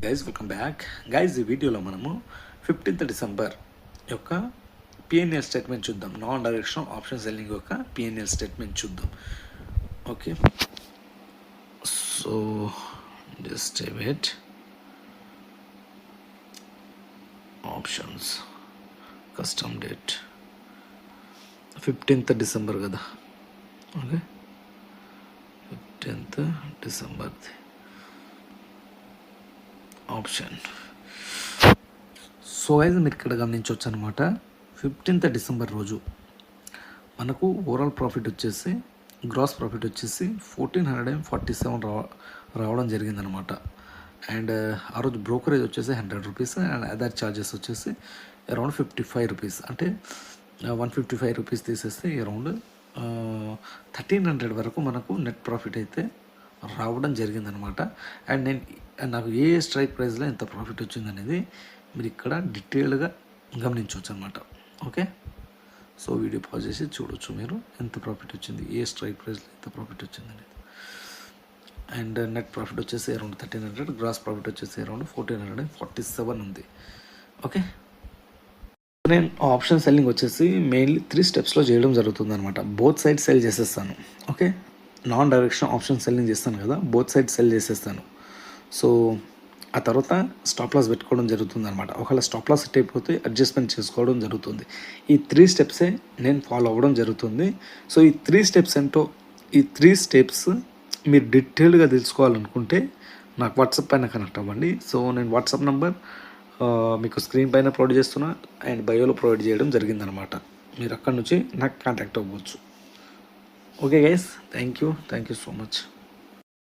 Guys welcome back. Guys ఈ వీడియోలో మనము 15th డిసెంబర్ యొక్క పిఎన్ఎల్ స్టేట్మెంట్ చూద్దాం. నాన్ డైరెక్షన్ ఆప్షన్ సెల్లింగ్ యొక్క పిఎన్ఎల్ స్టేట్మెంట్ చూద్దాం. Okay, so just wait. Options custom date 15th December కదా. ఓకే, 15th డిసెంబర్ది ఆప్షన్. సో అయితే మీరు ఇక్కడ గమనించవచ్చు అనమాట. 15th డిసెంబర్ రోజు మనకు ఓవరాల్ ప్రాఫిట్ వచ్చేసి, గ్రాస్ ప్రాఫిట్ వచ్చేసి 1447 రావడం జరిగిందనమాట. అండ్ ఆ రోజు బ్రోకరేజ్ వచ్చేసి 100 రూపీస్ అండ్ అదర్ ఛార్జెస్ వచ్చేసి అరౌండ్ 55 రూపీస్. అంటే 155 రూపీస్ తీసేస్తే అరౌండ్ 1300 వరకు మనకు నెట్ ప్రాఫిట్ అయితే రావడం జరిగిందనమాట. అండ్ నాకు ఏ స్ట్రైక్ ప్రైస్లో ఎంత ప్రాఫిట్ వచ్చిందనేది మీరు ఇక్కడ డీటెయిల్గా గమనించవచ్చు అనమాట. ఓకే, సో వీడియో పాజ్ చేసి చూడొచ్చు మీరు ఎంత ప్రాఫిట్ వచ్చింది, ఏ స్ట్రైక్ ప్రైస్లో ఎంత ప్రాఫిట్ వచ్చింది అనేది. అండ్ నెట్ ప్రాఫిట్ వచ్చేసి అరౌండ్ 1300, గ్రాస్ ప్రాఫిట్ వచ్చేసి అరౌండ్ 1447 ఉంది. ఓకే, నేను ఆప్షన్ సెల్లింగ్ వచ్చేసి మెయిన్లీ 3 స్టెప్స్లో చేయడం జరుగుతుంది అనమాట. బోత్ సైడ్ సెల్ చేసేస్తాను. Okay, non direction option selling చేస్తాను కదా, బోత్ సైడ్ సెల్ చేసేస్తాను. సో ఆ తర్వాత స్టాప్ లాస్ పెట్టుకోవడం జరుగుతుంది అనమాట. ఒకవేళ స్టాప్ లాస్ సెట్ అయిపోతే అడ్జస్ట్మెంట్ చేసుకోవడం జరుగుతుంది. ఈ 3 స్టెప్సే నేను ఫాలో అవ్వడం జరుగుతుంది. సో ఈ 3 స్టెప్స్ ఏంటో, ఈ 3 స్టెప్స్ మీరు డీటెయిల్గా తెలుసుకోవాలనుకుంటే నాకు వాట్సాప్ పైన కనెక్ట్ అవ్వండి. సో నేను వాట్సాప్ నెంబర్ మీకు స్క్రీన్ పైన ప్రొవైడ్ చేస్తున్నా అండ్ బయోలో ప్రొవైడ్ చేయడం జరిగిందనమాట. మీరు అక్కడ నుంచి నాకు కాంటాక్ట్ అవ్వచ్చు. Okay guys, thank you so much.